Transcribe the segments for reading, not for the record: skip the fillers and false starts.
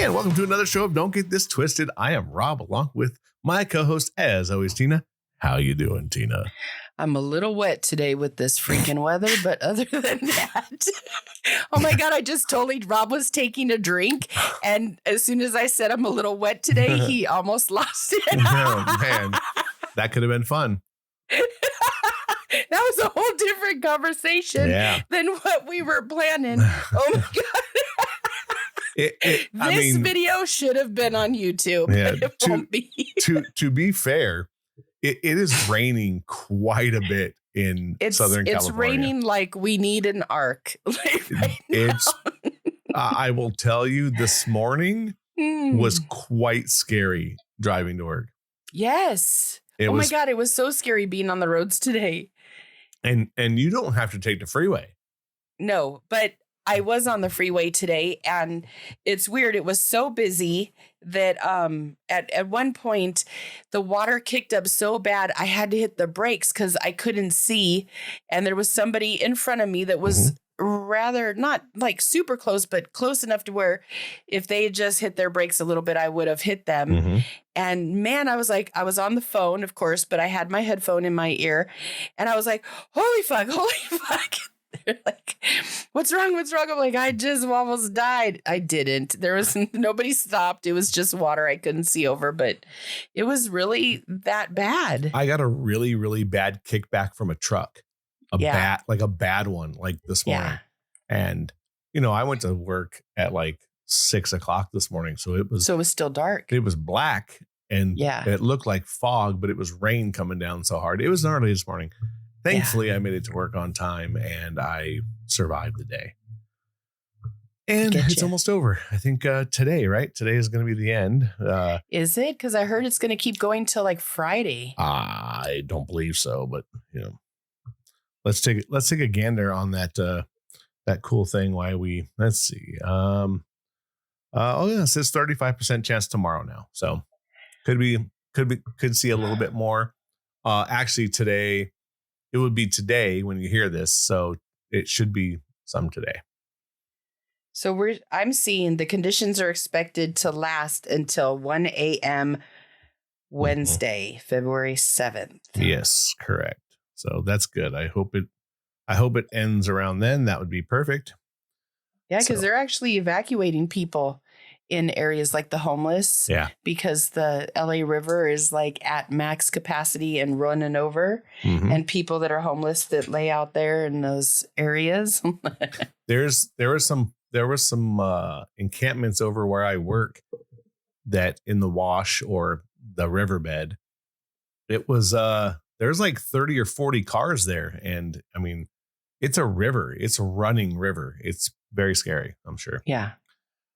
And welcome to another show of Don't Get This Twisted. I am Rob, along with my co-host, as always, Tina. How you doing, Tina? I'm a little wet today with this freaking weather, but other than that, oh my God, I just told Rob was taking a drink. And as soon as I said I'm a little wet today, he almost lost it. Oh, man, that could have been fun. That was a whole different conversation than what we were planning. Oh my God. This video should have been on YouTube. Yeah, it won't be. to be fair, it is raining quite a bit in Southern California. It's raining like we need an ark. I will tell you, this morning was quite scary driving to work. Yes. My God, it was so scary being on the roads today. And you don't have to take the freeway. No, but I was on the freeway today, and it's weird. It was so busy that at one point the water kicked up so bad I had to hit the brakes because I couldn't see. And there was somebody in front of me that was rather not like super close, but close enough to where if they had just hit their brakes a little bit, I would have hit them. And man, I was on the phone, of course, but I had my headphone in my ear, and I was like, holy fuck. They're like, what's wrong? I'm like, I just almost died. I didn't. There was nobody stopped. It was just water I couldn't see over, but it was really that bad. I got a really, really bad kickback from a truck, a bad one, like this morning. And, I went to work at like 6 o'clock this morning. So it was still dark. It was black and it looked like fog, but it was rain coming down so hard. It was early this morning. Thankfully, I made it to work on time and I survived the day. And it's almost over. I think today, right? Today is going to be the end. Is it? Because I heard it's going to keep going till like Friday. I don't believe so, but let's take a gander on that cool thing. Let's see. It says 35% chance tomorrow now. So could see a little bit more. Actually, today. It would be today when you hear this, so it should be some today. So I'm seeing the conditions are expected to last until 1 a.m. Wednesday, February 7th. Yes, correct. So that's good. I hope it ends around then. That would be perfect. Yeah, because they're actually evacuating people in areas like the homeless. Yeah. Because the LA River is like at max capacity and running over. And people that are homeless that lay out there in those areas. There were some encampments over where I work that in the wash or the riverbed, it was there's like 30 or 40 cars there. And I mean, it's a river. It's a running river. It's very scary, I'm sure. Yeah,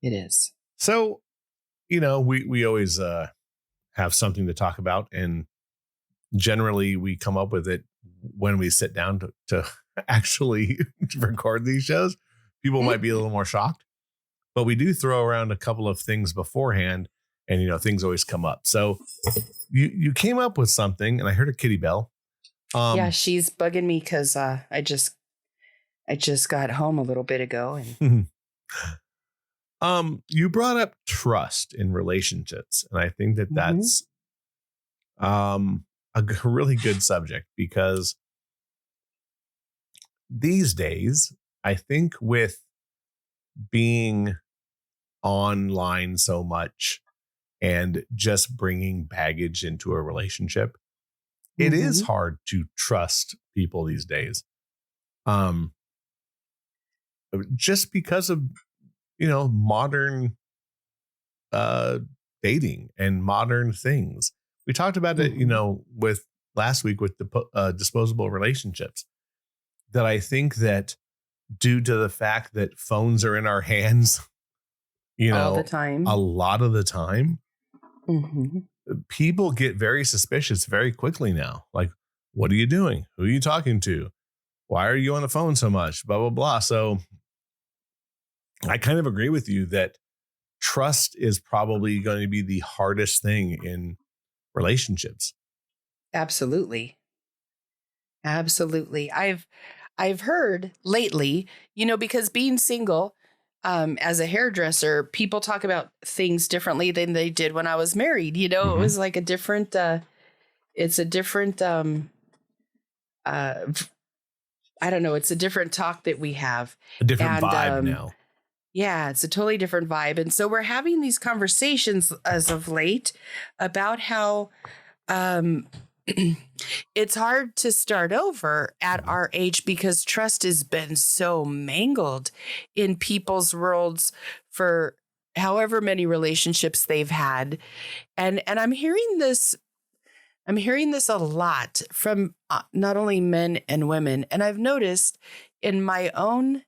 it is. So, we always have something to talk about, and generally we come up with it when we sit down to actually record these shows. People might be a little more shocked, but we do throw around a couple of things beforehand, and things always come up. So you came up with something, and I heard a kitty bell. Yeah, she's bugging me because I just got home a little bit ago, and. You brought up trust in relationships, and I think that's a really good subject, because these days, I think with being online so much and just bringing baggage into a relationship, it is hard to trust people these days. Just because of modern dating and modern things. We talked about it, with last week with the disposable relationships, that I think that due to the fact that phones are in our hands, all the time, a lot of the time, people get very suspicious very quickly now. Like, what are you doing? Who are you talking to? Why are you on the phone so much? Blah, blah, blah. So I kind of agree with you that trust is probably going to be the hardest thing in relationships. Absolutely. I've heard lately, because being single, as a hairdresser, people talk about things differently than they did when I was married. You know, it was like a different, it's a different, I don't know, it's a different talk that we have. A different And vibe now. yeah, it's a totally different vibe. And so we're having these conversations as of late about how it's hard to start over at our age because trust has been so mangled in people's worlds for however many relationships they've had. And I'm hearing this a lot from not only men and women. And I've noticed in my own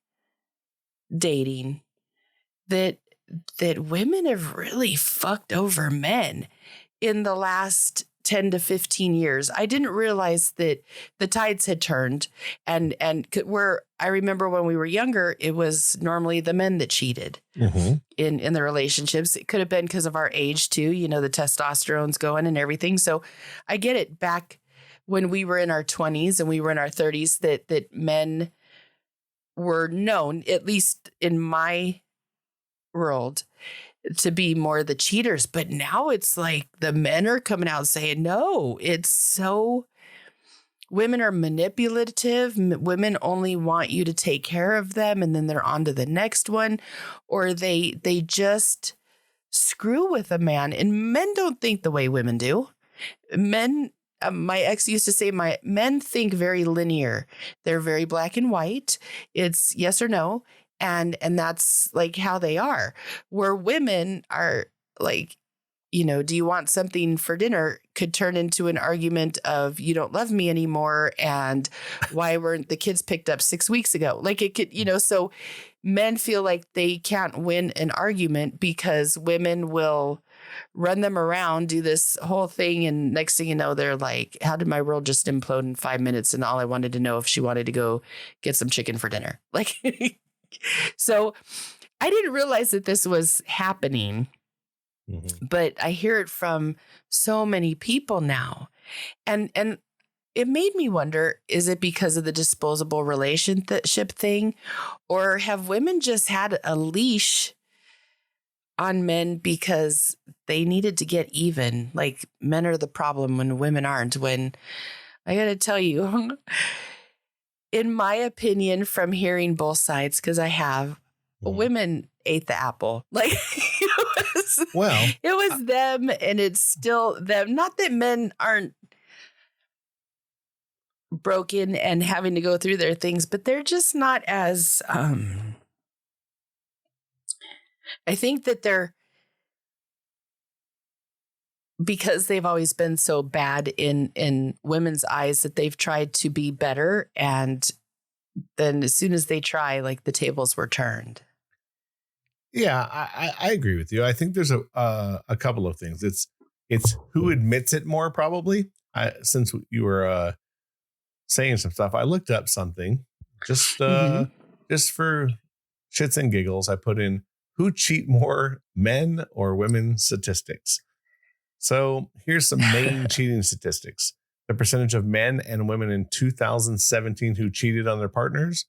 dating that women have really fucked over men in the last 10 to 15 years. I didn't realize that the tides had turned, and where I remember when we were younger, it was normally the men that cheated in the relationships. It could have been because of our age too, you know, the testosterone's going and everything. So I get it. Back when we were in our 20s and we were in our 30s, that men were known, at least in my world, to be more the cheaters. But now it's like the men are coming out saying, no, it's so, women are manipulative. Women only want you to take care of them, and then they're on to the next one, or they just screw with a man. And men don't think the way women do. Men, my ex used to say, my men think very linear. They're very black and white. It's yes or no. And that's like how they are, where women are like, you know, do you want something for dinner could turn into an argument of you don't love me anymore. And why weren't the kids picked up 6 weeks ago? Like it could, you know, so men feel like they can't win an argument because women will run them around, do this whole thing. And next thing you know, they're like, how did my world just implode in 5 minutes? And all I wanted to know if she wanted to go get some chicken for dinner. Like, so I didn't realize that this was happening, but I hear it from so many people now. And it made me wonder, is it because of the disposable relationship thing, or have women just had a leash on men because they needed to get even? Like men are the problem when women aren't. When I got to tell you, in my opinion, from hearing both sides, because I have, women ate the apple. Like it was them, and it's still them. Not that men aren't broken and having to go through their things, but they're just not as. I think that they're, because they've always been so bad in women's eyes, that they've tried to be better, and then as soon as they try, like the tables were turned. Yeah, I agree with you. I think there's a couple of things. It's who admits it more, probably. Since you were saying some stuff, I looked up something just for shits and giggles. I put in who cheat more, men or women statistics. So here's some main cheating statistics. The percentage of men and women in 2017 who cheated on their partners,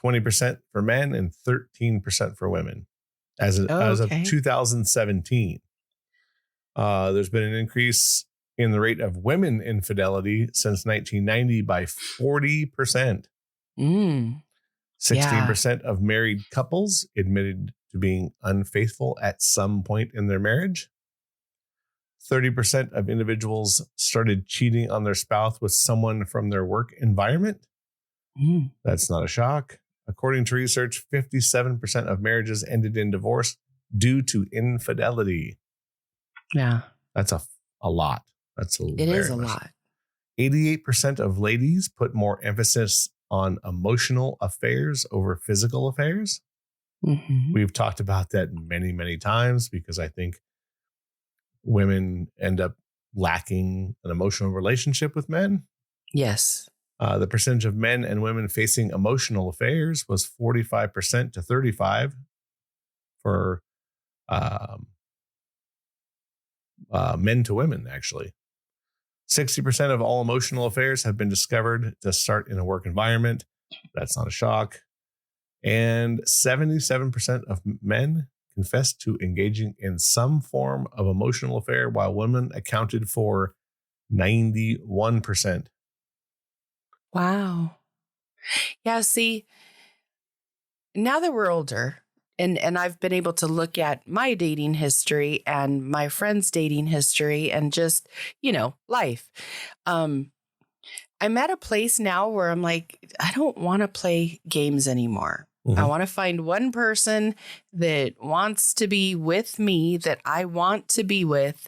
20% for men and 13% for women as of 2017. There's been an increase in the rate of women infidelity since 1990 by 40%. 16% of married couples admitted to being unfaithful at some point in their marriage. 30% of individuals started cheating on their spouse with someone from their work environment. That's not a shock. According to research, 57% of marriages ended in divorce due to infidelity. Yeah. That's a lot. It is a lot. 88% of ladies put more emphasis on emotional affairs over physical affairs. We've talked about that many, many times because I think women end up lacking an emotional relationship with men. Yes. The percentage of men and women facing emotional affairs was 45% to 35% for men to women, actually. 60% of all emotional affairs have been discovered to start in a work environment. That's not a shock. And 77% of men confessed to engaging in some form of emotional affair, while women accounted for 91%. Wow. Yeah, see, now that we're older and I've been able to look at my dating history and my friends' dating history and just, life. I'm at a place now where I'm like, I don't want to play games anymore. I Mhm. want to find one person that wants to be with me, that I want to be with.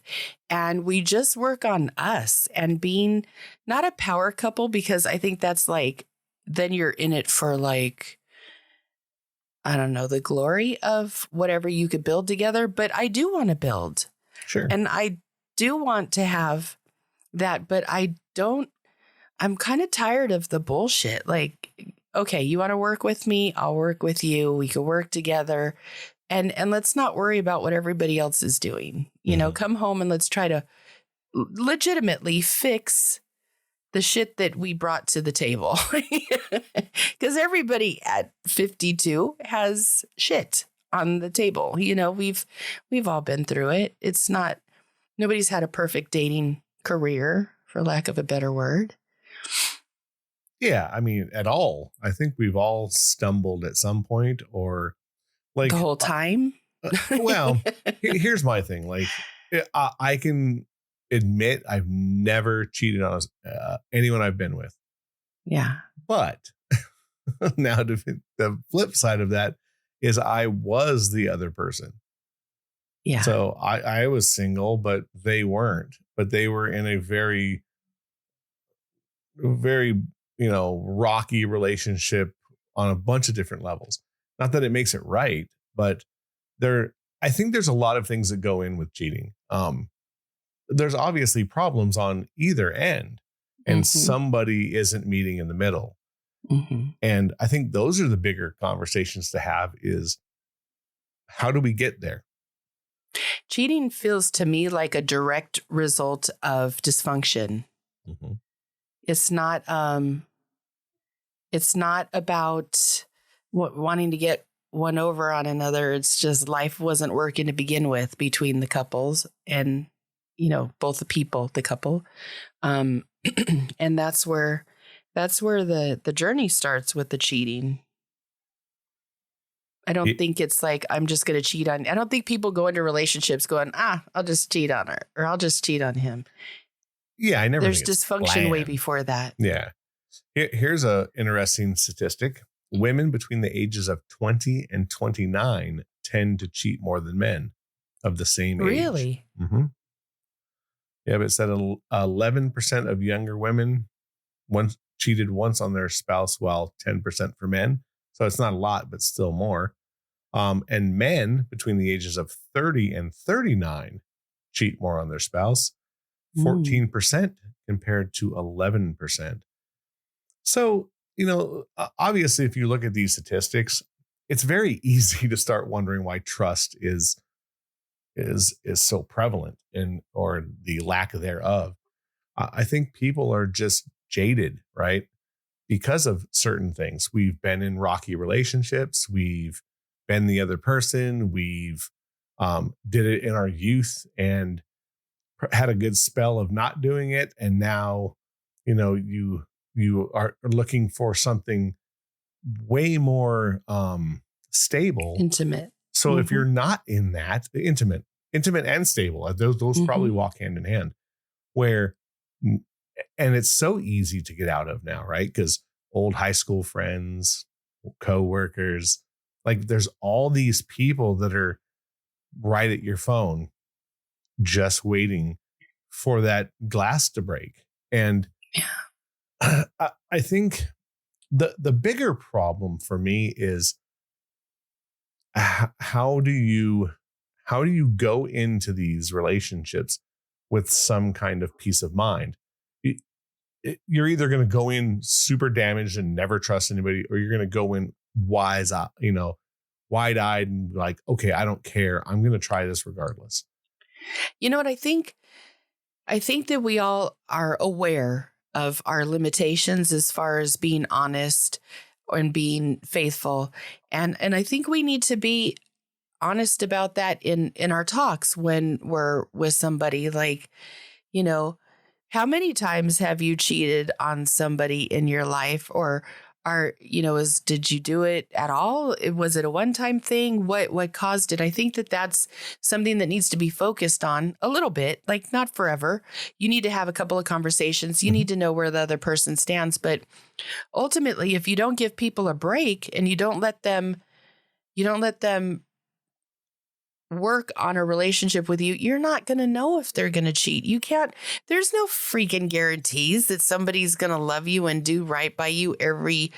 And we just work on us and being not a power couple, because I think that's like, then you're in it for like, I don't know, the glory of whatever you could build together. But I do want to build Sure. and I do want to have that, but I'm kind of tired of the bullshit. Like, okay, you want to work with me? I'll work with you. We could work together. And let's not worry about what everybody else is doing. Mhm. Come home and let's try to legitimately fix the shit that we brought to the table. Because everybody at 52 has shit on the table. We've all been through it. It's not, nobody's had a perfect dating career, for lack of a better word. Yeah, I mean, at all. I think we've all stumbled at some point, or The like, whole time. well, here's my thing. Like, I can admit I've never cheated on anyone I've been with. Yeah. But now the flip side of that is I was the other person. Yeah. So I was single, but they weren't. But they were in a very, very, rocky relationship on a bunch of different levels. Not that it makes it right, but I think there's a lot of things that go in with cheating. There's obviously problems on either end, and Mm-hmm. somebody isn't meeting in the middle. Mm-hmm. And I think those are the bigger conversations to have is, how do we get there? Cheating feels to me like a direct result of dysfunction. Mm-hmm. It's not about wanting to get one over on another. It's just life wasn't working to begin with between the couples and, both the couple. And that's where the journey starts with the cheating. I don't think it's like, I'm just going to cheat on. I don't think people go into relationships going, I'll just cheat on her or I'll just cheat on him. Yeah, I never There's think it's dysfunction way planned. before that. Yeah. Here's a interesting statistic. Women between the ages of 20 and 29 tend to cheat more than men of the same age. Really? Mm-hmm. Yeah, but it said 11% of younger women cheated once on their spouse, while 10% for men. So it's not a lot, but still more. And men between the ages of 30 and 39 cheat more on their spouse, 14% compared to 11%. So, obviously, if you look at these statistics, it's very easy to start wondering why trust is so prevalent, or the lack thereof. I think people are just jaded, right? Because of certain things. We've been in rocky relationships. We've been the other person. We've did it in our youth and had a good spell of not doing it. And now, you are looking for something way more stable. Intimate. So if you're not in that intimate and stable, those probably walk hand in hand, where, and it's so easy to get out of now, right? Because old high school friends, co-workers, like there's all these people that are right at your phone, just waiting for that glass to break. And I think the bigger problem for me is, how do you go into these relationships with some kind of peace of mind? You're either going to go in super damaged and never trust anybody, or you're going to go in wide-eyed and like, okay, I don't care, I'm going to try this regardless. You know what I think? I think that we all are aware of our limitations as far as being honest and being faithful. And I think we need to be honest about that in our talks when we're with somebody. Like, you know, how many times have you cheated on somebody in your life, or did you do it at all? Was it a one-time thing? What caused it? I think that's something that needs to be focused on a little bit, like not forever. You need to have a couple of conversations. You need to know where the other person stands. But ultimately, if you don't give people a break and you don't let them work on a relationship with you, you're not going to know if they're going to cheat. There's no freaking guarantees that somebody's going to love you and do right by you every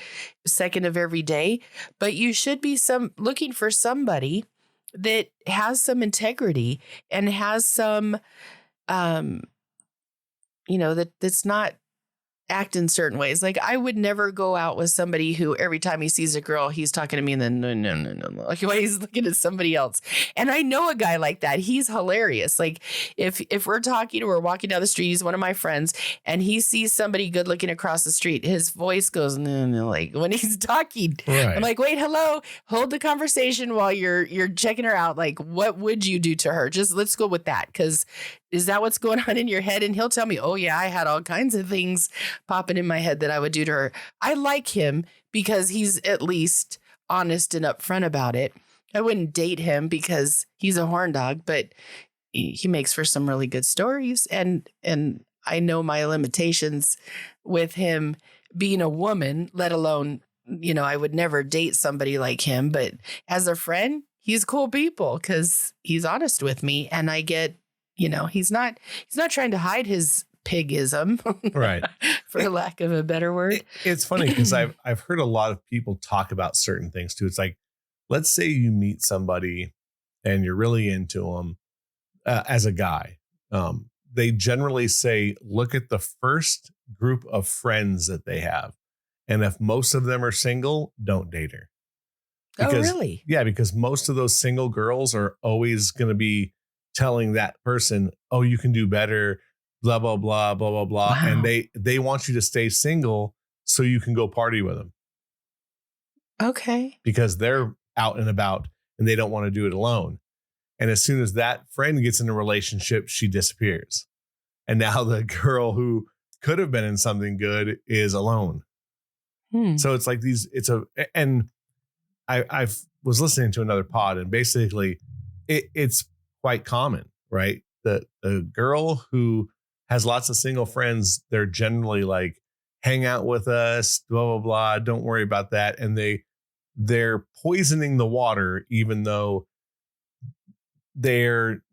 second of every day. But you should be looking for somebody that has some integrity and has some, that's not act in certain ways. Like, I would never go out with somebody who every time he sees a girl, he's talking to me and then no. Like, why he's looking at somebody else. And I know a guy like that. He's hilarious. Like, if we're talking or we're walking down the street, he's one of my friends, and he sees somebody good looking across the street, his voice goes no, like when he's talking. Right. I'm like, wait, hello, hold the conversation while you're checking her out. Like, what would you do to her? Just let's go with that, because is that what's going on in your head? And he'll tell me, oh yeah, I had all kinds of things popping in my head that I would do to her. I like him because he's at least honest and upfront about it. I wouldn't date him because he's a horn dog, but he makes for some really good stories. And I know my limitations with him being a woman, let alone, I would never date somebody like him. But as a friend, he's cool people because he's honest with me, and I get, he's not trying to hide his pigism, right? For lack of a better word. It's funny because I've heard a lot of people talk about certain things too. It's like, let's say you meet somebody and you're really into them as a guy. They generally say, look at the first group of friends that they have, and if most of them are single, don't date her. Because, oh, really? Yeah, because most of those single girls are always going to be telling that person, oh, you can do better, blah, blah, blah, blah, blah, blah. Wow. And they want you to stay single so you can go party with them. Okay. Because they're out and about and they don't want to do it alone. And as soon as that friend gets in a relationship, she disappears. And now the girl who could have been in something good is alone. So it's like I was listening to another pod, and basically it's quite common, right? The girl who has lots of single friends, they're generally like, hang out with us, blah, blah, blah. Don't worry about that. And they're poisoning the water, even though they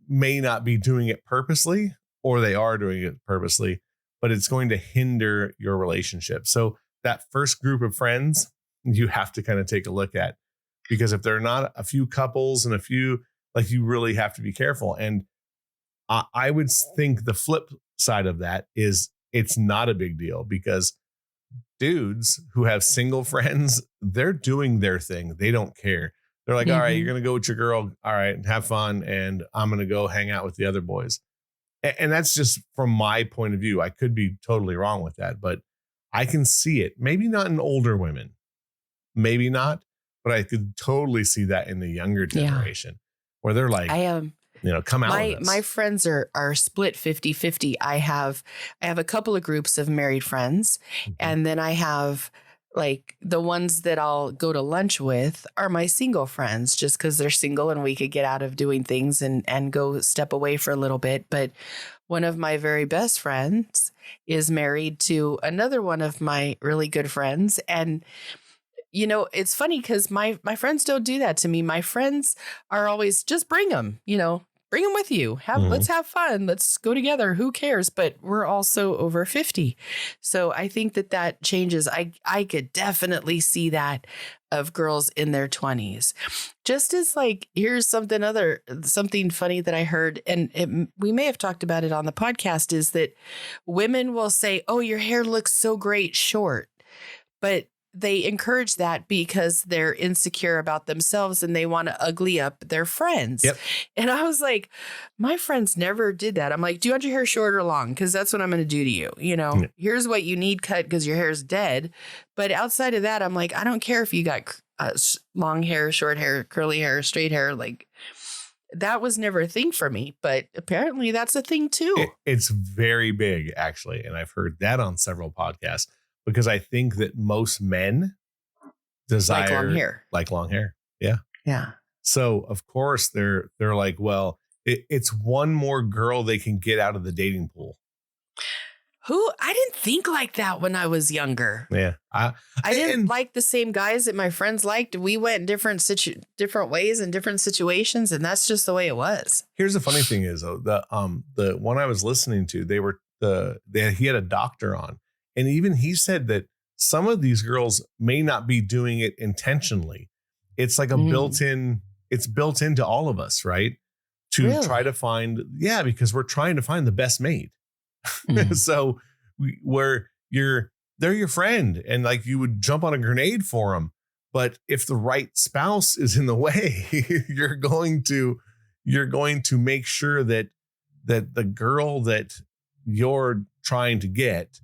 may not be doing it purposely, or they are doing it purposely, but it's going to hinder your relationship. So that first group of friends, you have to kind of take a look at, because if there are not a few couples and a few, like, you really have to be careful. And I would think the flip side of that is it's not a big deal, because dudes who have single friends, they're doing their thing. They don't care. They're like, all right, you're going to go with your girl. All right, have fun. And I'm going to go hang out with the other boys. And that's just from my point of view. I could be totally wrong with that, but I can see it. Maybe not in older women, maybe not, but I could totally see that in the younger generation, where they're like, come out with us. My friends are split 50-50. I have a couple of groups of married friends, and then I have, like, the ones that I'll go to lunch with are my single friends, just because they're single and we could get out of doing things and go step away for a little bit. But one of my very best friends is married to another one of my really good friends. And, it's funny because my friends don't do that to me. My friends are always, just bring them, bring them with you. Let's have fun. Let's go together. Who cares? But we're also over 50. So I think that changes. I could definitely see that of girls in their 20s. Just as, like, here's something funny that I heard, and we may have talked about it on the podcast, is that women will say, oh, your hair looks so great short. But they encourage that because they're insecure about themselves and they want to ugly up their friends. Yep. And I was like, my friends never did that. I'm like, do you want your hair short or long? Because that's what I'm going to do to you. You know, here's what you need cut because your hair is dead. But outside of that, I'm like, I don't care if you got long hair, short hair, curly hair, straight hair. Like, that was never a thing for me. But apparently that's a thing too. It's very big, actually. And I've heard that on several podcasts. Because I think that most men desire like long hair. Yeah. Yeah. So of course they're like, well, it's one more girl they can get out of the dating pool. I didn't think like that when I was younger. Yeah. I didn't like the same guys that my friends liked. We went different ways in different situations, and that's just the way it was. Here's the funny thing is though, the one I was listening to, he had a doctor on. And even he said that some of these girls may not be doing it intentionally. It's like it's built into all of us, right? To try to find, because we're trying to find the best mate. So they're your friend and like you would jump on a grenade for them. But if the right spouse is in the way, you're going to make sure that the girl that you're trying to get,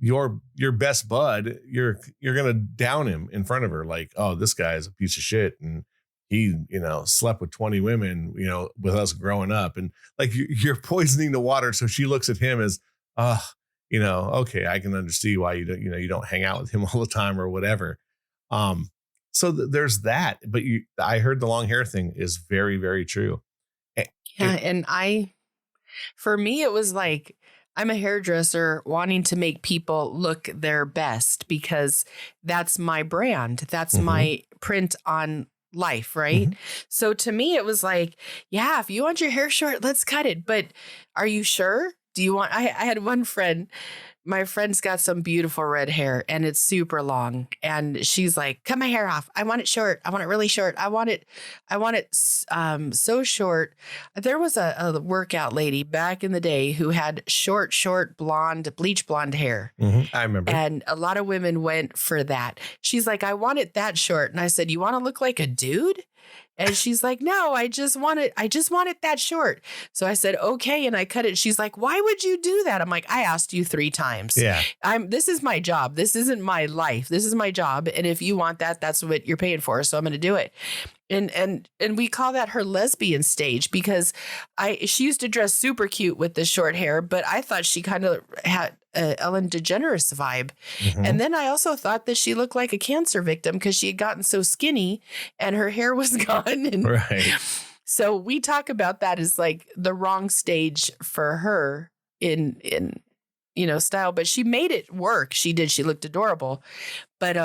your best bud, you're going to down him in front of her. Like, oh, this guy is a piece of shit. And he, slept with 20 women, with us growing up. And like, you're poisoning the water. So she looks at him as, okay, I can understand why you don't hang out with him all the time or whatever. So there's that. But I heard the long hair thing is very, very true. For me, it was like, I'm a hairdresser wanting to make people look their best because that's my brand. That's my print on life, right? So to me, it was like, yeah, if you want your hair short, let's cut it. But are you sure? Do you want, I had one friend, my friend's got some beautiful red hair and it's super long. And she's like, cut my hair off. I want it short. I want it really short. I want it so short. There was a workout lady back in the day who had short, bleach blonde hair. I remember. And a lot of women went for that. She's like, I want it that short. And I said, you want to look like a dude? And she's like, no, I just want it that short. So I said, okay. And I cut it. She's like, why would you do that? I'm like, I asked you 3 times. Yeah. This is my job. This isn't my life. This is my job. And if you want that, that's what you're paying for. So I'm going to do it. And we call that her lesbian stage because she used to dress super cute with the short hair, but I thought she kind of had a Ellen DeGeneres vibe. And then I also thought that she looked like a cancer victim because she had gotten so skinny and her hair was gone. And right. So we talk about that as like the wrong stage for her in style, but she made it work. She did. She looked adorable, but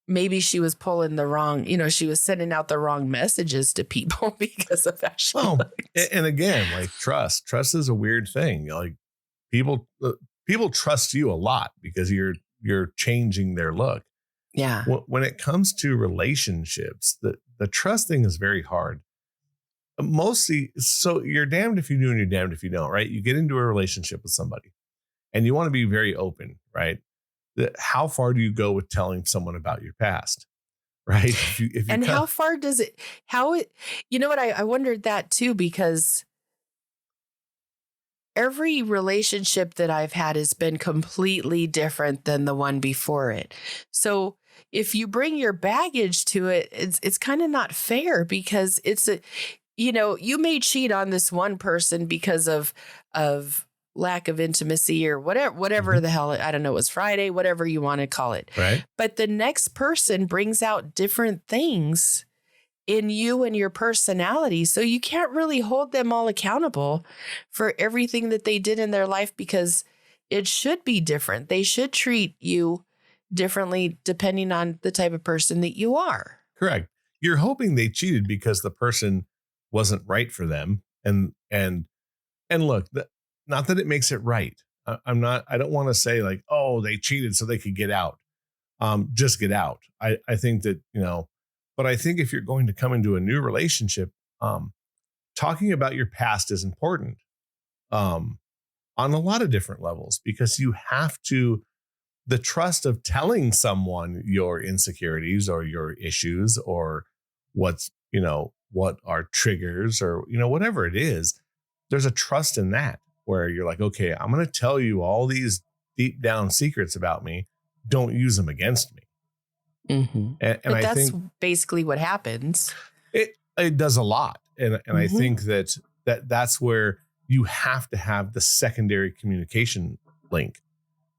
maybe she was pulling the wrong, she was sending out the wrong messages to people because of that. And again, like trust is a weird thing. Like people trust you a lot because you're changing their look. Yeah. When it comes to relationships, the trust thing is very hard. Mostly, so you're damned if you do and you're damned if you don't, right? You get into a relationship with somebody and you want to be very open, right? How far do you go with telling someone about your past, right? How far does it, I wondered that too, because every relationship that I've had has been completely different than the one before it. So if you bring your baggage to it, it's kind of not fair because you may cheat on this one person because of lack of intimacy or whatever the hell, I don't know, it was Friday, whatever you want to call it. Right. But the next person brings out different things in you and your personality. So you can't really hold them all accountable for everything that they did in their life because it should be different. They should treat you differently depending on the type of person that you are. Correct. You're hoping they cheated because the person wasn't right for them. And look, not that it makes it right. I don't want to say like, oh, they cheated so they could get out. Just get out. I think that, but I think if you're going to come into a new relationship, talking about your past is important on a lot of different levels because you have to the trust of telling someone your insecurities or your issues or what's, what are triggers or, whatever it is, there's a trust in that where you're like, okay, I'm going to tell you all these deep down secrets about me. Don't use them against me. Mm-hmm. And but I that's think basically what happens. It does a lot. And I think that's where you have to have the secondary communication link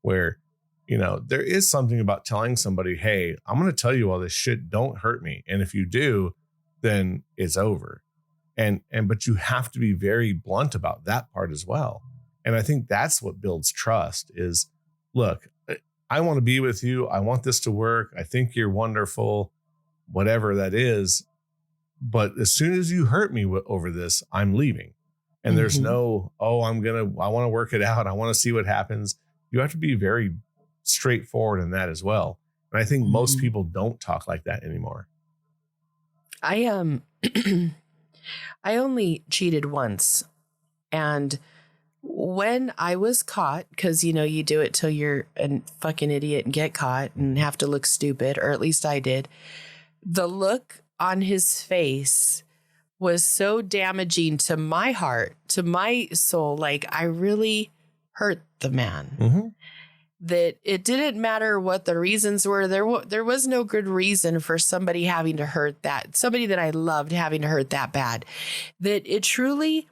where, there is something about telling somebody, hey, I'm going to tell you all this shit. Don't hurt me. And if you do, then it's over. But you have to be very blunt about that part as well. And I think that's what builds trust is, look, I want to be with you. I want this to work. I think you're wonderful, whatever that is. But as soon as you hurt me over this, I'm leaving. And there's no, I want to work it out. I want to see what happens. You have to be very straightforward in that as well. And I think most people don't talk like that anymore. I I only cheated once. And when I was caught, because, you do it till you're a fucking idiot and get caught and have to look stupid, or at least I did. The look on his face was so damaging to my heart, to my soul. Like, I really hurt the man. That it didn't matter what the reasons were. There was no good reason for somebody having to hurt that, somebody that I loved having to hurt that bad. That it truly,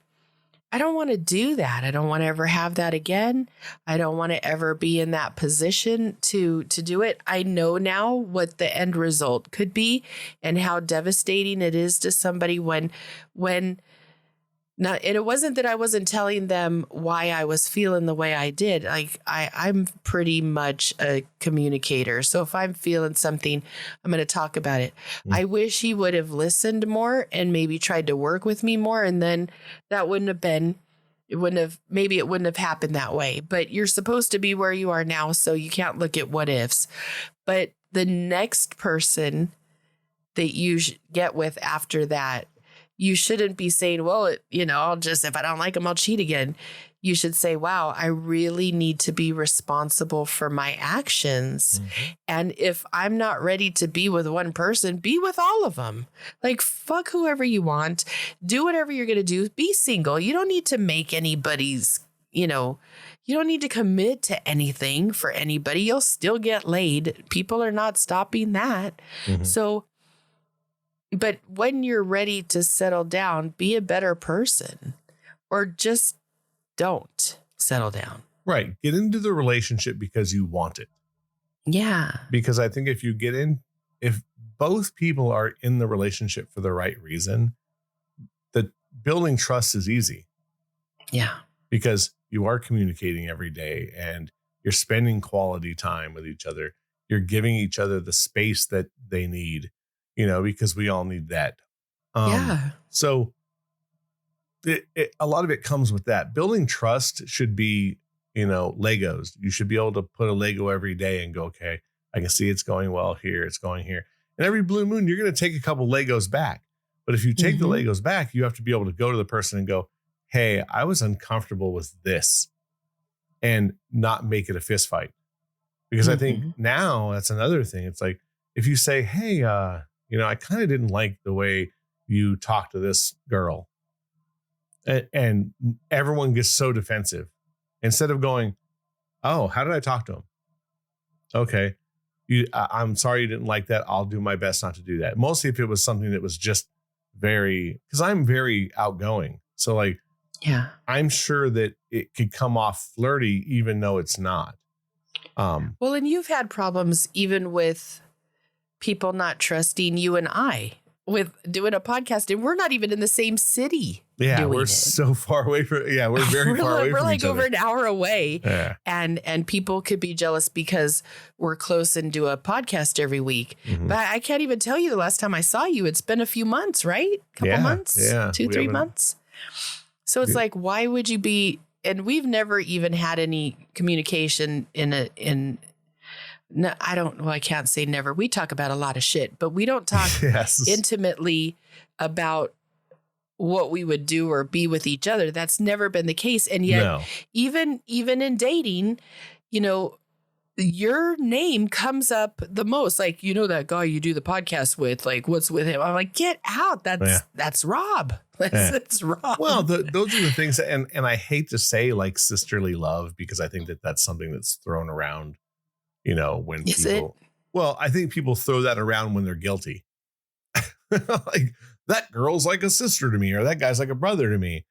I don't want to do that. I don't want to ever have that again. I don't want to ever be in that position to do it. I know now what the end result could be and how devastating it is to somebody when not, and it wasn't that I wasn't telling them why I was feeling the way I did. Like I'm pretty much a communicator. So if I'm feeling something, I'm going to talk about it. I wish he would have listened more and maybe tried to work with me more. And then that wouldn't have happened that way. But you're supposed to be where you are now. So you can't look at what ifs. But the next person that you get with after that, you shouldn't be saying, well, if I don't like him, I'll cheat again. You should say, wow, I really need to be responsible for my actions. And if I'm not ready to be with one person, be with all of them. Like, fuck whoever you want. Do whatever you're going to do. Be single. You don't need to make anybody's, you don't need to commit to anything for anybody. You'll still get laid. People are not stopping that. So, but when you're ready to settle down, be a better person or just don't settle down. Right. Get into the relationship because you want it. Yeah. Because I think if both people are in the relationship for the right reason, the building trust is easy. Yeah. Because you are communicating every day and you're spending quality time with each other. You're giving each other the space that they need. Because we all need that. So a lot of it comes with that. Building trust should be, Legos. You should be able to put a Lego every day and go, okay, I can see it's going well here. It's going here. And every blue moon, you're going to take a couple Legos back. But if you take the Legos back, you have to be able to go to the person and go, hey, I was uncomfortable with this, and not make it a fist fight. Because I think now that's another thing. It's like, if you say, hey, I kind of didn't like the way you talked to this girl. And everyone gets so defensive. Instead of going, oh, how did I talk to him? Okay. I'm sorry you didn't like that. I'll do my best not to do that. Mostly if it was something that was just because I'm very outgoing. So like, I'm sure that it could come off flirty, even though it's not. Well, and you've had problems even with people not trusting you and I with doing a podcast, and we're not even in the same city. Yeah, we're so far away from. Yeah, we're very far away. We're from like each other. over an hour away. Yeah. And people could be jealous because we're close and do a podcast every week. But I can't even tell you the last time I saw you. It's been a few months, right? Couple months, 2-3 months. So it's like, why would you be? And we've never even had any communication no, I can't say never. We talk about a lot of shit, but we don't talk intimately about what we would do or be with each other. That's never been the case. And yet even in dating, your name comes up the most. Like, you know, that guy you do the podcast with, like, what's with him? I'm like, get out. That's Robb. That's Robb. Well, those are the things. And I hate to say like sisterly love, because I think that that's something that's thrown around, you know, when Is people, well, I think people throw that around when they're guilty. Like, that girl's like a sister to me, or that guy's like a brother to me.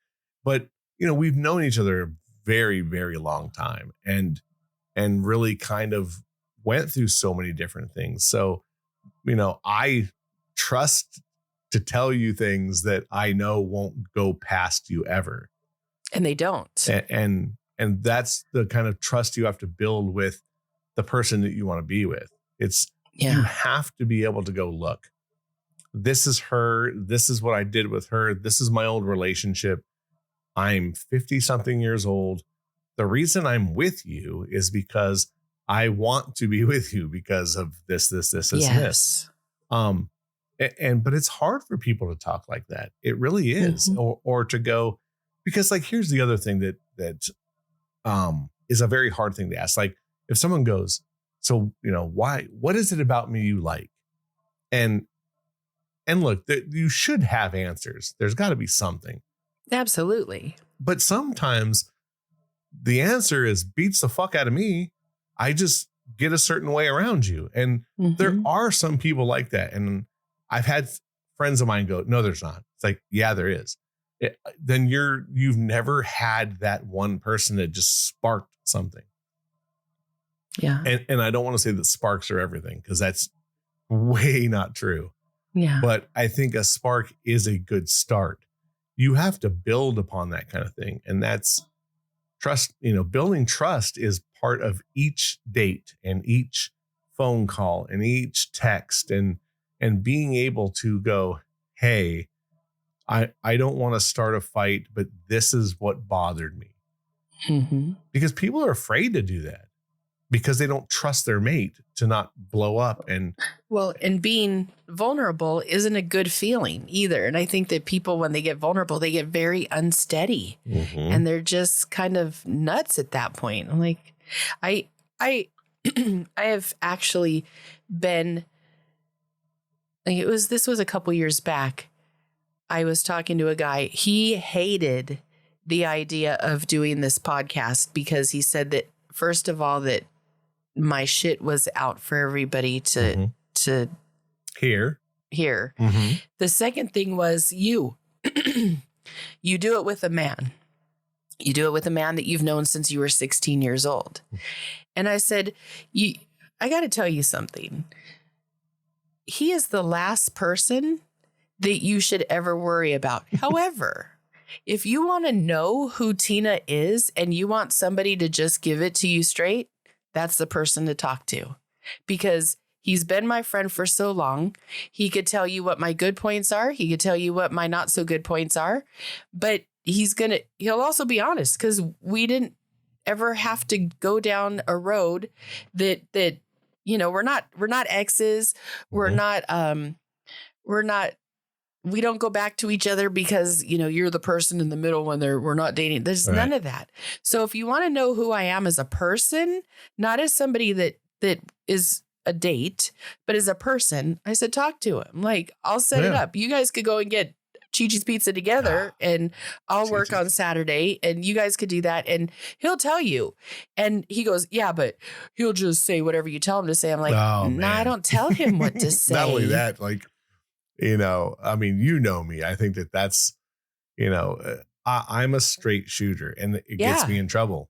But, you know, we've known each other a very, very long time, and really kind of went through so many different things. So, you know, I trust to tell you things that I know won't go past you ever. And they don't. And that's the kind of trust you have to build with the person that you want to be with. You have to be able to go, look, this is her. This is what I did with her. This is my old relationship. I'm 50 something years old. The reason I'm with you is because I want to be with you because of this, and this. But it's hard for people to talk like that. It really is. Mm-hmm. Or to go, because like, here's the other thing that is a very hard thing to ask. Like, if someone goes, so, you know, what is it about me you like? And look, you should have answers. There's got to be something. Absolutely. But sometimes the answer is beats the fuck out of me. I just get a certain way around you. And there are some people like that. And I've had friends of mine go, no, there's not. It's like, yeah, there is. Then you've never had that one person that just sparked something. Yeah. And I don't want to say that sparks are everything, because that's way not true. Yeah. But I think a spark is a good start. You have to build upon that kind of thing. And that's trust. You know, building trust is part of each date and each phone call and each text, and being able to go, hey, I don't want to start a fight, but this is what bothered me. Mm-hmm. Because people are afraid to do that, because they don't trust their mate to not blow up. And being vulnerable isn't a good feeling either. And I think that people, when they get vulnerable, they get very unsteady, and they're just kind of nuts at that point. I'm like, I have actually been, like, this was a couple years back. I was talking to a guy. He hated the idea of doing this podcast because he said that, first of all, that my shit was out for everybody to hear. Mm-hmm. The second thing was you do it with a man. You do it with a man that you've known since you were 16 years old. And I said, I got to tell you something. He is the last person that you should ever worry about. However, if you want to know who Tina is and you want somebody to just give it to you straight, that's the person to talk to, because he's been my friend for so long. He could tell you what my good points are. He could tell you what my not so good points are, but he'll also be honest, because we didn't ever have to go down a road that, you know, we're not exes. We're not, we don't go back to each other because, you know, you're the person in the middle when we're not dating. There's none of that. So if you want to know who I am as a person, not as somebody that is a date, but as a person, I said, talk to him. Like, I'll set it up. You guys could go and get Chi-Chi's Pizza together, and I'll work on Saturday, and you guys could do that. And he'll tell you. And he goes, yeah, but he'll just say whatever you tell him to say. I'm like, no, I don't tell him what to say. Not only that, like, you know, I mean, you know me. I think that's, you know, I'm a straight shooter, and it gets me in trouble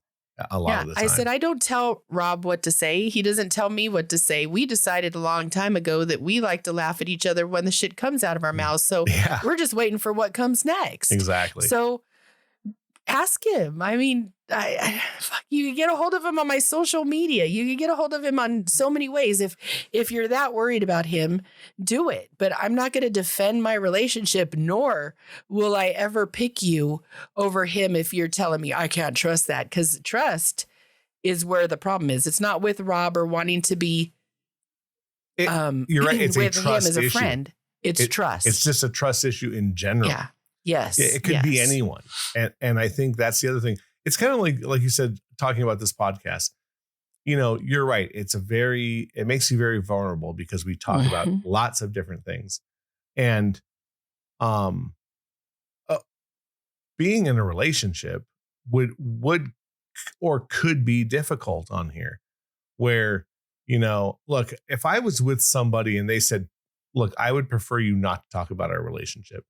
a lot of the time. I said, I don't tell Robb what to say. He doesn't tell me what to say. We decided a long time ago that we like to laugh at each other when the shit comes out of our mouths. So we're just waiting for what comes next. Exactly. So ask him. I mean, you can get a hold of him on my social media. You can get a hold of him on so many ways. If you're that worried about him, do it. But I'm not going to defend my relationship, nor will I ever pick you over him if you're telling me I can't trust that, because trust is where the problem is. It's not with Robb or wanting to be you're right. It's with a trust him as a issue. friend. It's trust. It's just a trust issue in general. Yeah. Yes. It could be anyone. And I think that's the other thing. It's kind of like you said, talking about this podcast. you're right. It makes you very vulnerable because we talk about Mhm. lots of different things. And um uh, being in a relationship would or could be difficult on here where, look, if I was with somebody and they said, look, I would prefer you not to talk about our relationship.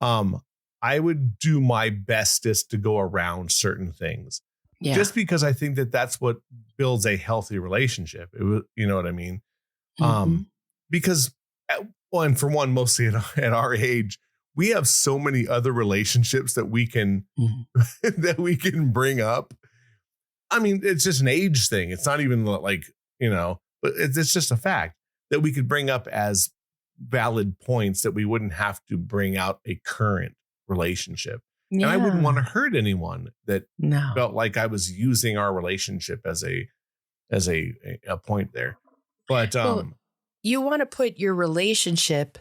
Um, I would do my bestest to go around certain things Yeah. just because I think that that's what builds a healthy relationship. You know what I mean? Mhm. Because and for one, mostly at our age, we have so many other relationships that we can Mhm. that we can bring up. I mean, it's just an age thing. It's not even like, but it's just a fact that we could bring up as valid points that we wouldn't have to bring out a current relationship. And I wouldn't want to Yeah. hurt anyone that No. felt like I was using our relationship as a point there. But Well, you want to put your relationship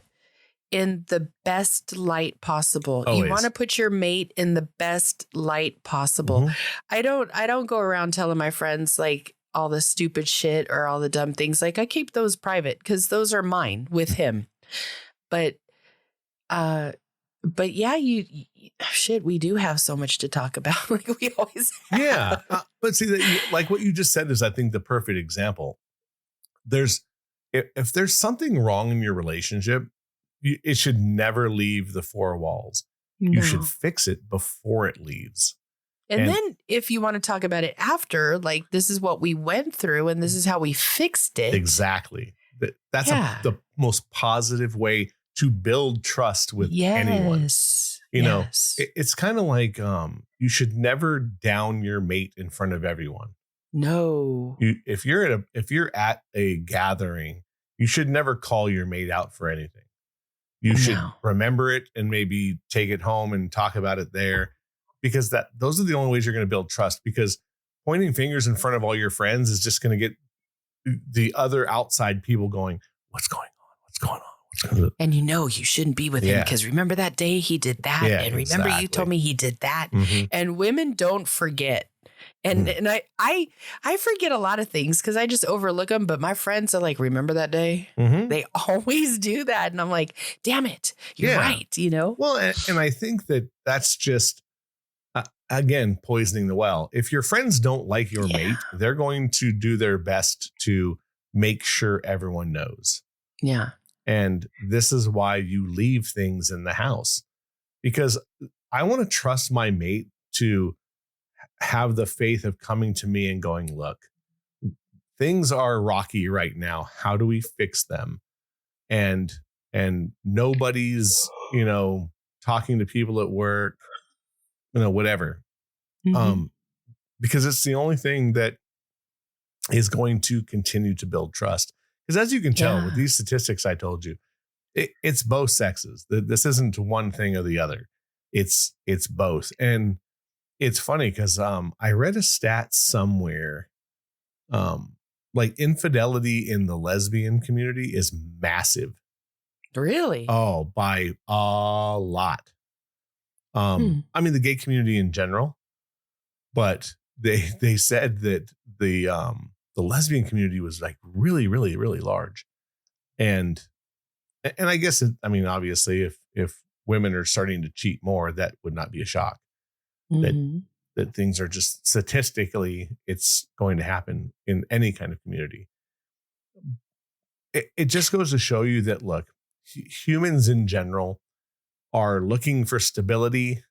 in the best light possible. You want always. to put your mate in the best light possible. Mhm. I don't go around telling my friends like all the stupid shit or all the dumb things. Like I keep those private cuz those are mine with him. But uh but yeah, shit, we do have so much to talk about like we always Yeah. have. But see that like what you just said is I think the perfect example. There's if there's something wrong in your relationship, it should never leave the four walls. You should No. fix it before it leaves. And And then if you want to talk about it after, like this is what we went through and this is how we fixed it. exactly. That's Yeah. the most positive way to build trust with anyone. Yes. You know, Yes. it's kind of like you should never down your mate in front of everyone. No. If you're at a gathering, you should never call your mate out for anything. You should No. remember it and maybe take it home and talk about it there because those are the only ways you're going to build trust, because pointing fingers in front of all your friends is just going to get the other outside people going, what's going on? What's going on? What's going on? And you shouldn't be with him Yeah. because remember that day he did that. Yeah, And remember you exactly. told me he did that. Mhm. And women don't forget. And Mm. and I forget a lot of things because I just overlook them. But my friends are like, remember that day? Mhm. They always do that. And I'm like, damn it. You're Yeah. right. Well, and I think that that's just, again, poisoning the well. If your friends don't like your Yeah. mate, they're going to do their best to make sure everyone knows. Yeah. And this is why you leave things in the house, because I want to trust my mate to have the faith of coming to me and going, look, things are rocky right now. How do we fix them? And nobody's, talking to people at work, whatever. Mhm. Because it's the only thing that is going to continue to build trust. Because as you can tell with Yeah. these statistics I told you, it's both sexes. This isn't one thing or the other. It's both. And it's funny because I read a stat somewhere. Like infidelity in the lesbian community is massive. Really? Oh, by a lot. Hmm. I mean the gay community in general, but they said that the lesbian community was like really, really, really large. And I guess I mean obviously if women are starting to cheat more, that would not be a shock. That Mhm. things are just statistically it's going to happen in any kind of community. It just goes to show you that look, humans in general are looking for stability,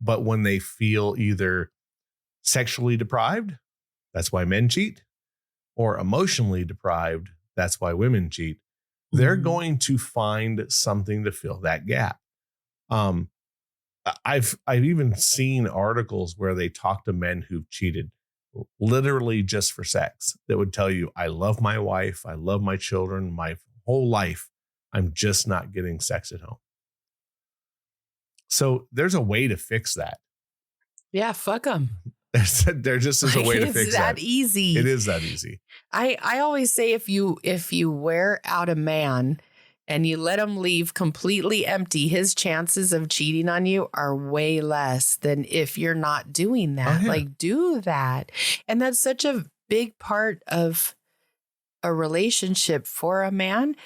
but when they feel either sexually deprived, that's why men cheat, or emotionally deprived, that's why women cheat. They're Mhm. going to find something to fill that gap. Um, I've even seen articles where they talk to men who've cheated literally just for sex that would tell you, I love my wife, I love my children, my whole life. I'm just not getting sex at home. So there's a way to fix that. Yeah, fuck them. There just is a Like, way to it's fix that that. easy. It is that easy. I always say if you wear out a man and you let him leave completely empty, his chances of cheating on you are way less than if you're not doing that. Oh, yeah. Like do that. And that's such a big part of a relationship for a man.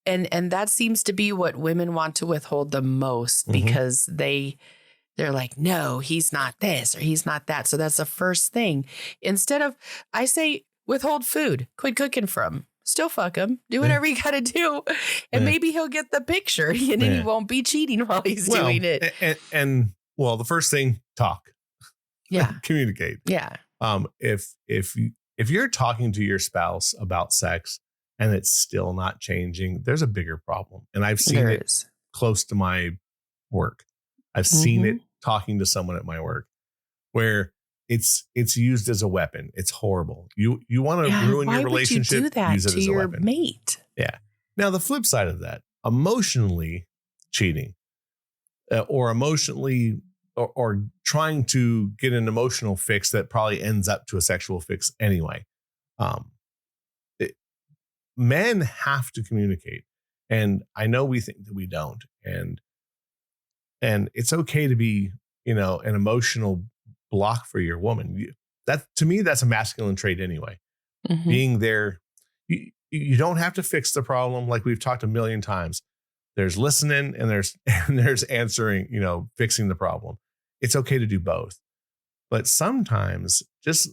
And that seems to be what women want to withhold the most, because they're like, no, he's not this or he's not that. So that's the first thing. Instead of, I say, withhold food, quit cooking for him. Still fuck him. Do whatever you got to do. And maybe he'll get the picture and he won't be cheating while he's doing it. And the first thing, talk. Yeah. Communicate. Yeah. If you're talking to your spouse about sex and it's still not changing, there's a bigger problem. And I've seen it close to my work. I've seen it talking to someone at my work where it's used as a weapon. It's horrible. You want to ruin your relationship, would you do that use it to as a your weapon. mate? Yeah. Now the flip side of that, emotionally cheating, or emotionally or trying to get an emotional fix that probably ends up to a sexual fix anyway. Men have to communicate, and I know we think that we don't, and it's okay to be, an emotional block for your woman. That, to me, that's a masculine trait anyway. Being there, you don't have to fix the problem, like we've talked a million times. There's listening and there's answering, fixing the problem. It's okay to do both, but sometimes just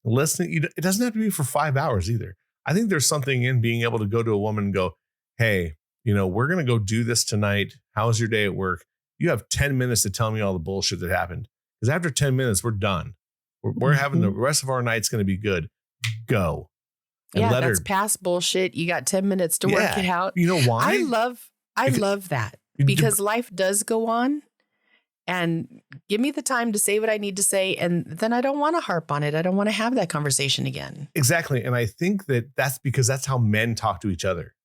listening. It doesn't have to be for 5 hours either. I think there's something in being able to go to a woman and go, hey, we're going to go do this tonight. How was your day at work? You have 10 minutes to tell me all the bullshit that happened. Because after 10 minutes, we're done. We're having the rest of our night's going to be good. Go. And that's past bullshit. You got 10 minutes to work it out. You know why? I love that, because life does go on, and give me the time to say what I need to say. And then I don't want to harp on it. I don't want to have that conversation again. Exactly. And I think that's because that's how men talk to each other.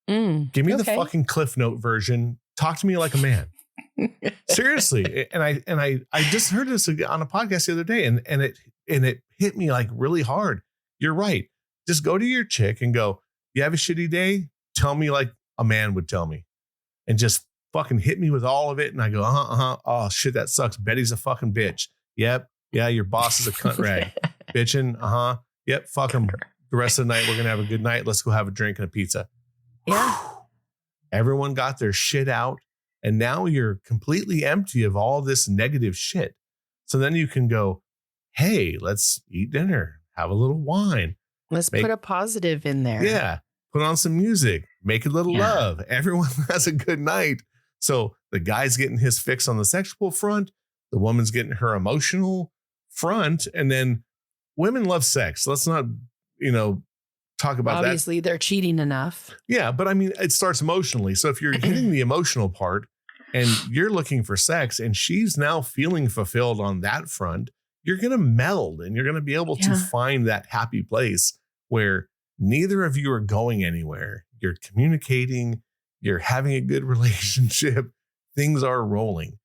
Give me the fucking Cliff Note version. Talk to me like a man. Seriously. And I just heard this on a podcast the other day, and it hit me like really hard. You're right. Just go to your chick and go, you have a shitty day? Tell me like a man would tell me, and just fucking hit me with all of it. And I go, oh shit, that sucks. Betty's a fucking bitch. Yep. Yeah. Your boss is a cunt rag. Bitching. Yep. Fuck him. The rest of the night, we're going to have a good night. Let's go have a drink and a pizza. Yeah. Everyone got their shit out, and now you're completely empty of all this negative shit. So then you can go, hey, let's eat dinner, have a little wine. Let's put a positive in there. Yeah. Put on some music, make a little love. Everyone has a good night. So the guy's getting his fix on the sexual front. The woman's getting her emotional front. And then women love sex. Let's not, talk about that. Obviously, they're cheating enough. Yeah. But I mean, it starts emotionally. So if you're hitting the emotional part and you're looking for sex and she's now feeling fulfilled on that front, you're going to meld and you're going to be able to find that happy place where neither of you are going anywhere. You're communicating, you're having a good relationship, things are rolling.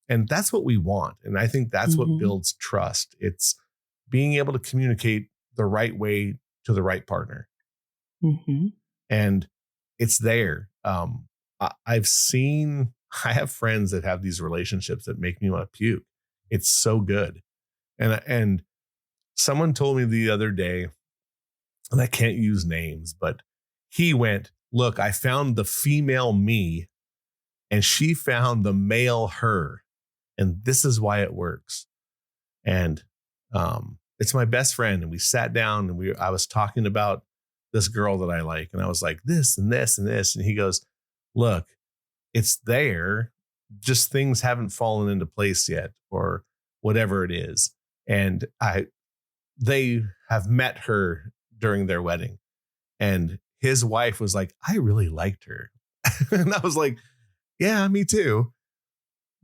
And that's what we want. And I think that's what builds trust. It's being able to communicate the right way to the right partner. And it's there. I have friends that have these relationships that make me want to puke. It's so good. And someone told me the other day, and I can't use names, but he went, look, I found the female me and she found the male her. And this is why it works. And it's my best friend. And we sat down and I was talking about this girl that I like. And I was like, this and this and this. And he goes, look, it's there. Just things haven't fallen into place yet, or whatever it is. And they have met her during their wedding, and his wife was like, I really liked her. And I was like, yeah, me too.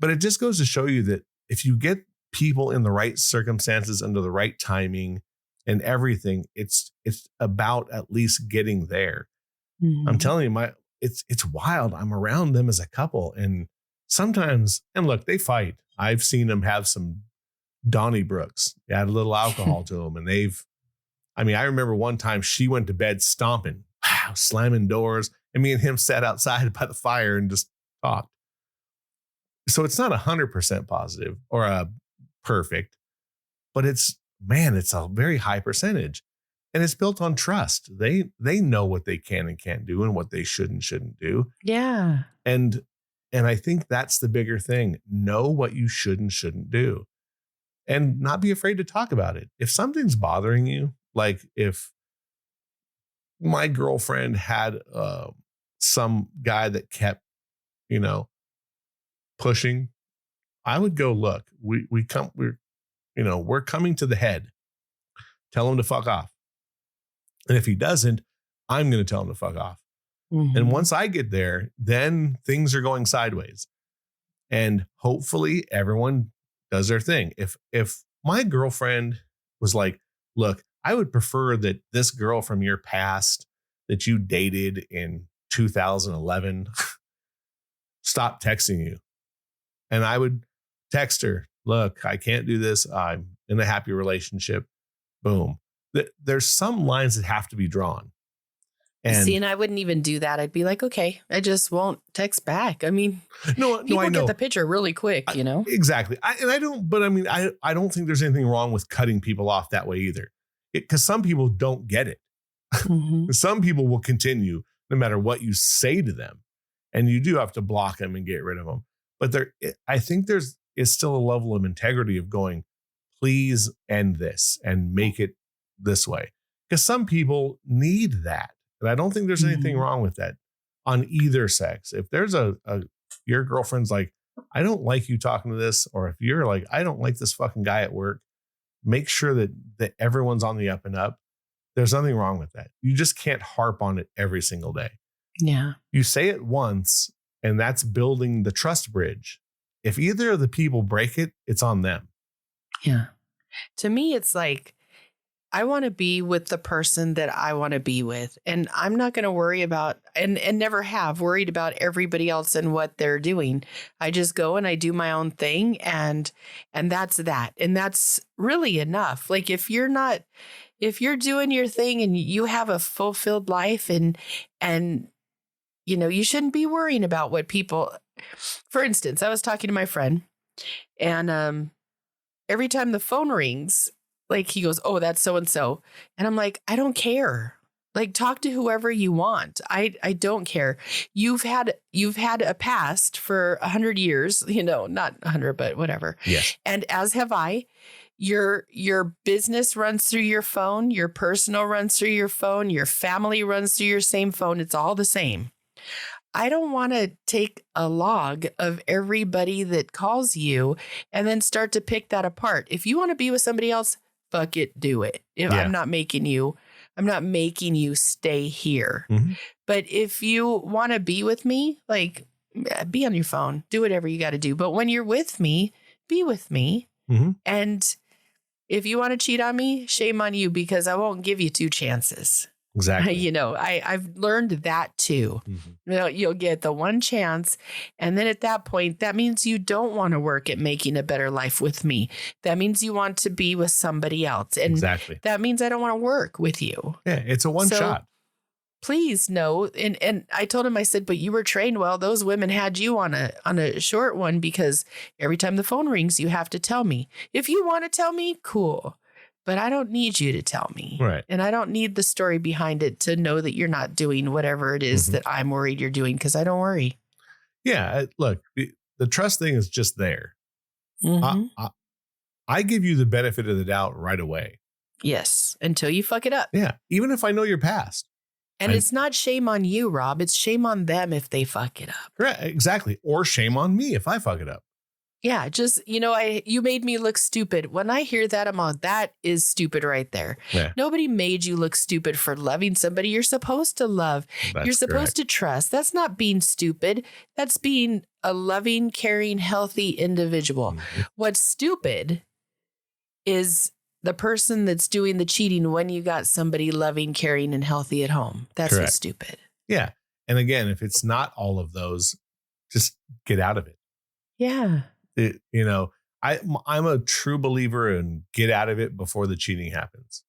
But it just goes to show you that if you get people in the right circumstances under the right timing and everything, it's about at least getting there. I'm telling you, it's wild. I'm around them as a couple, and sometimes, and look, they fight. I've seen them have some Donnybrooks, add a little alcohol to them. And I remember one time she went to bed stomping, slamming doors, and me and him sat outside by the fire and just talked. So it's not 100% positive or perfect, but it's man, it's a very high percentage. And it's built on trust. They know what they can and can't do and what they should and shouldn't do. Yeah. And I think that's the bigger thing. Know what you should and shouldn't do. And not be afraid to talk about it. If something's bothering you, like if my girlfriend had some guy that kept, pushing, I would go, look, we're coming to the head. Tell him to fuck off. And if he doesn't, I'm going to tell him to fuck off. And once I get there, then things are going sideways. And hopefully everyone does their thing. If my girlfriend was like, look, I would prefer that this girl from your past that you dated in 2011 stop texting you. And I would text her, look, I can't do this. I'm in a happy relationship. Boom. There's some lines that have to be drawn. And I wouldn't even do that. I'd be like, okay, I just won't text back. I mean, people I know. get the picture really quick, Exactly. I don't think there's anything wrong with cutting people off that way either. Because some people don't get it. Some people will continue no matter what you say to them. And you do have to block them and get rid of them. But I think there's still a level of integrity of going, please end this and make it this way. Because some people need that. And I don't think there's anything wrong with that on either sex. If there's your girlfriend's like, I don't like you talking to this, or if you're like, I don't like this fucking guy at work, make sure that everyone's on the up and up. There's nothing wrong with that. You just can't harp on it every single day. Yeah. You say it once, and that's building the trust bridge. If either of the people break it, it's on them. Yeah. To me, it's like, I want to be with the person that I want to be with. And I'm not going to worry about and never have worried about everybody else and what they're doing. I just go and I do my own thing. And that's that. And that's really enough. Like if you're doing your thing and you have a fulfilled life and you shouldn't be worrying about what people, for instance, I was talking to my friend and every time the phone rings, like he goes, oh, that's so-and-so. And I'm like, I don't care. Like talk to whoever you want. I don't care. You've had a past for 100 years, not 100, but whatever. Yes. And as have I. Your business runs through your phone. Your personal runs through your phone. Your family runs through your same phone. It's all the same. I don't want to take a log of everybody that calls you and then start to pick that apart. If you want to be with somebody else, fuck it, do it. I'm not making you stay here. But if you want to be with me, like be on your phone, do whatever you got to do. But when you're with me, be with me. And if you want to cheat on me, shame on you, because I won't give you two chances. Exactly. I've learned that too. You'll get the one chance. And then at that point, that means you don't want to work at making a better life with me. That means you want to be with somebody else. And exactly. That means I don't want to work with you. Yeah, it's a one shot. Please no. And I told him, I said, but you were trained well. Those women had you on a short one because every time the phone rings, you have to tell me. If you want to tell me, cool. But I don't need you to tell me. Right. And I don't need the story behind it to know that you're not doing whatever it is that I'm worried you're doing, because I don't worry. Yeah. Look, the trust thing is just there. I give you the benefit of the doubt right away. Yes. Until you fuck it up. Yeah. Even if I know your past. And it's not shame on you, Rob. It's shame on them if they fuck it up. Right. Exactly. Or shame on me if I fuck it up. Yeah, just, you made me look stupid. When I hear that, I'm on, that is stupid right there. Yeah. Nobody made you look stupid for loving somebody you're supposed to love. You're supposed to trust. That's not being stupid. That's being a loving, caring, healthy individual. What's stupid is the person that's doing the cheating when you got somebody loving, caring, and healthy at home. That's what's stupid. Yeah. And again, if it's not all of those, just get out of it. Yeah. I'm a true believer in get out of it before the cheating happens.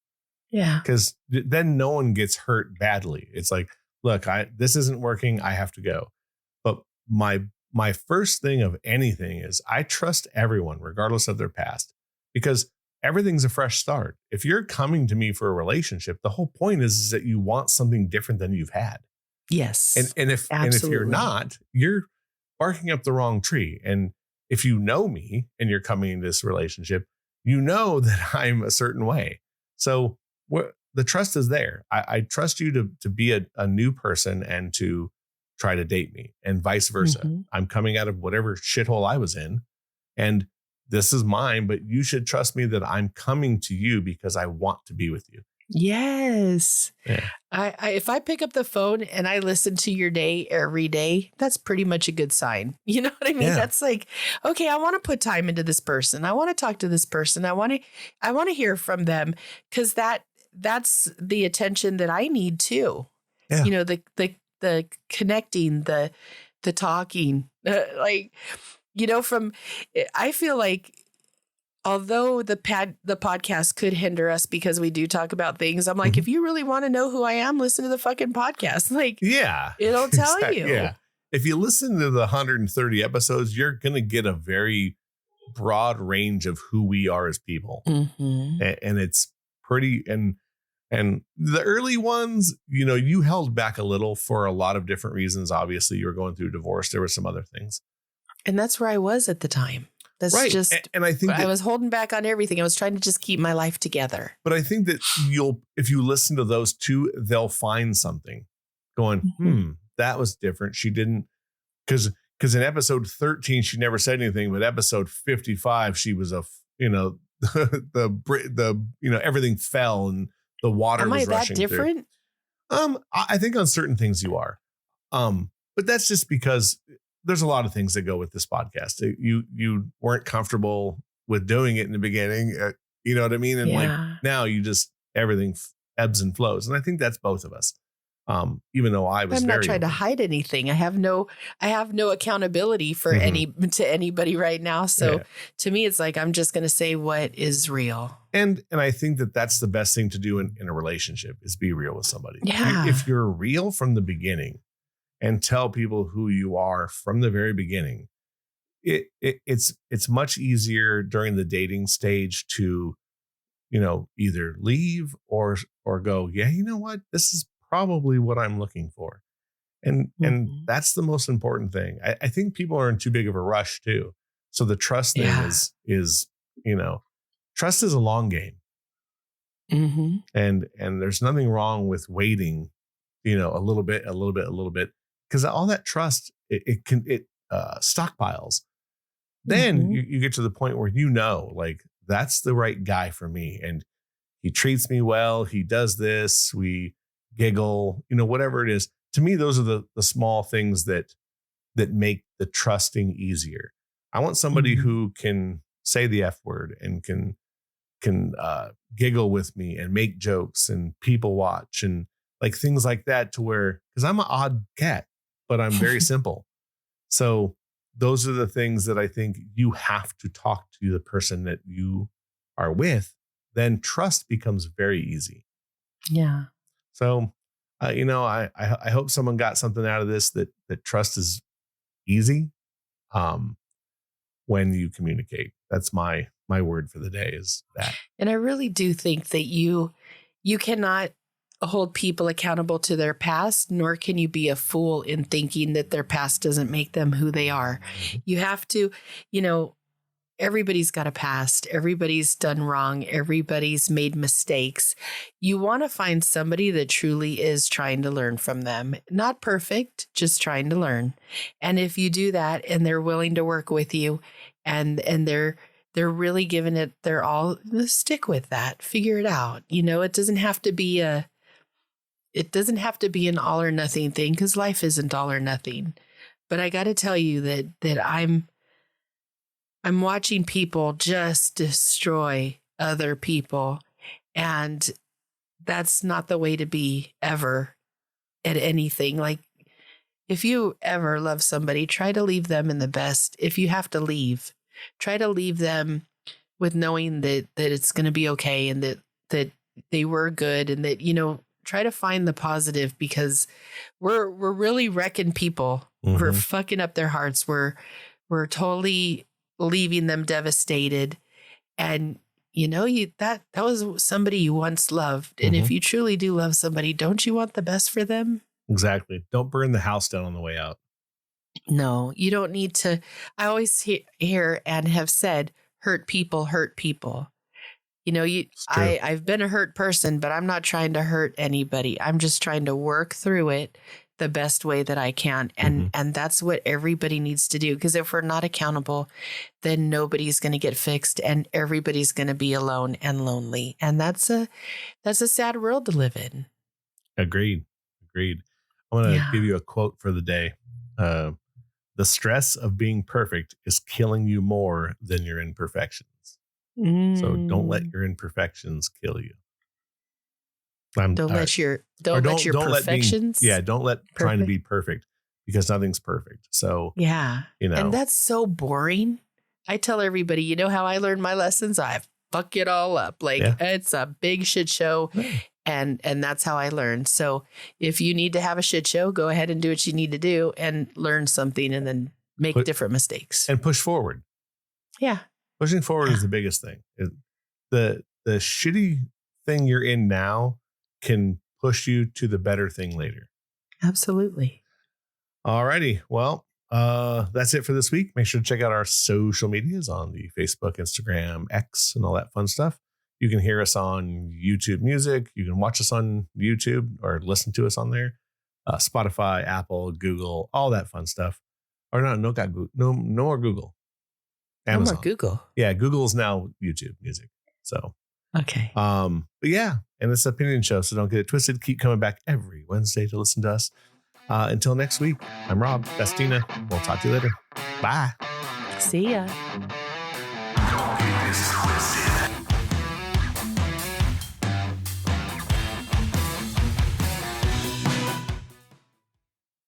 Yeah. Because then no one gets hurt badly. It's like, look, this isn't working. I have to go. But my first thing of anything is I trust everyone, regardless of their past, because everything's a fresh start. If you're coming to me for a relationship, the whole point is that you want something different than you've had. Yes. And if you're Absolutely. not, you're barking up the wrong tree. And if you know me and you're coming into this relationship, you know that I'm a certain way. So the trust is there. I trust you to be a new person and to try to date me, and vice versa. Mhm. I'm coming out of whatever shithole I was in, and this is mine, but you should trust me that I'm coming to you because I want to be with you. Yes. Yeah. I if I pick up the phone and I listen to your day every day, that's pretty much a good sign. You know what I mean? Yeah. That's like, okay, I want to put time into this person. I want to talk to this person. I want to hear from them, because that's the attention that I need too. Yeah. You know, the connecting, the talking, like, you know, I feel like, although the podcast could hinder us because we do talk about things, I'm like, Mhm. if you really want to know who I am, listen to the fucking podcast. Like, Yeah. it'll tell you. Yeah. If you listen to the 130 episodes, you're going to get a very broad range of who we are as people. Mm-hmm. And it's pretty, and the early ones, you know, you held back a little for a lot of different reasons. Obviously, you were going through divorce. There were some other things. And that's where I was at the time. That's right. just, and I think I was holding back on everything. I was trying to just keep my life together. But I think that if you listen to those two, they'll find something going, Mhm. that was different. She didn't, because in episode 13, she never said anything, but episode 55, she was everything fell and the water Am was I that rushing different? through. I think on certain things you are. But that's just because there's a lot of things that go with this podcast. You weren't comfortable with doing it in the beginning. You know what I mean? And like now you just, everything ebbs and flows. And I think that's both of us. Even though I'm not trying to hide anything. I have no accountability for to anybody right now. So to me, it's like, I'm just going to say what is real. And I think that that's the best thing to do in a relationship, is be real with somebody. Yeah. If you're real from the beginning and tell people who you are from the very beginning, it's much easier during the dating stage to, you know, either leave or go, yeah, you know what, this is probably what I'm looking for. And that's the most important thing. I think people are in too big of a rush too. So the trust thing is, you know, trust is a long game. Mm-hmm. And there's nothing wrong with waiting, you know, a little bit, because all that trust, it stockpiles. Then you get to the point where, you know, like, that's the right guy for me. And he treats me well. He does this. We giggle, you know, whatever it is. To me, those are the small things that make the trusting easier. I want somebody who can say the F word and can giggle with me and make jokes and people watch and like things like that, to where, because I'm an odd cat, but I'm very simple. So those are the things that I think you have to talk to the person that you are with. Then trust becomes very easy. Yeah. So, you know, I hope someone got something out of this, that trust is easy when you communicate. That's my word for the day, is that. And I really do think that you cannot hold people accountable to their past, nor can you be a fool in thinking that their past doesn't make them who they are. You have to, you know, everybody's got a past. Everybody's done wrong. Everybody's made mistakes. You want to find somebody that truly is trying to learn from them. Not perfect, just trying to learn. And if you do that and they're willing to work with you and they're really giving it their all, stick with that. Figure it out. You know, it doesn't have to be an all or nothing thing, because life isn't all or nothing. But I got to tell you that I'm watching people just destroy other people. And that's not the way to be ever at anything. Like, if you ever love somebody, try to leave them in the best. If you have to leave, try to leave them with knowing that it's going to be okay, and that they were good, and that, you know, try to find the positive, because we're really wrecking people. We're fucking up their hearts. We're totally leaving them devastated. And that was somebody you once loved. And if you truly do love somebody, don't you want the best for them? Exactly. Don't burn the house down on the way out. No, you don't need to. I always hear and have said, hurt people hurt people. It's true. I've been a hurt person, but I'm not trying to hurt anybody. I'm just trying to work through it the best way that I can. And that's what everybody needs to do. Because if we're not accountable, then nobody's going to get fixed and everybody's going to be alone and lonely. And that's a sad world to live in. Agreed. I'm going to give you a quote for the day. The stress of being perfect is killing you more than your imperfections. So don't let your imperfections kill you. Don't let your perfections. Don't let trying to be perfect, because nothing's perfect. So and that's so boring. I tell everybody, you know how I learn my lessons? I fuck it all up. It's a big shit show. And that's how I learn. So if you need to have a shit show, go ahead and do what you need to do and learn something and then make different mistakes. And push forward. Yeah. Pushing forward is the biggest thing. The shitty thing you're in now can push you to the better thing later. Absolutely. All righty. Well, that's it for this week. Make sure to check out our social medias on the Facebook, Instagram, X, and all that fun stuff. You can hear us on YouTube Music. You can watch us on YouTube or listen to us on there. Spotify, Apple, Google, all that fun stuff. Or no more Google. Amazon. No more Google. Yeah, Google is now YouTube Music. So okay. But yeah, and it's an opinion show, so don't get it twisted. Keep coming back every Wednesday to listen to us. Until next week, I'm Rob. That's Tina. We'll talk to you later. Bye. See ya. Don't get this twisted.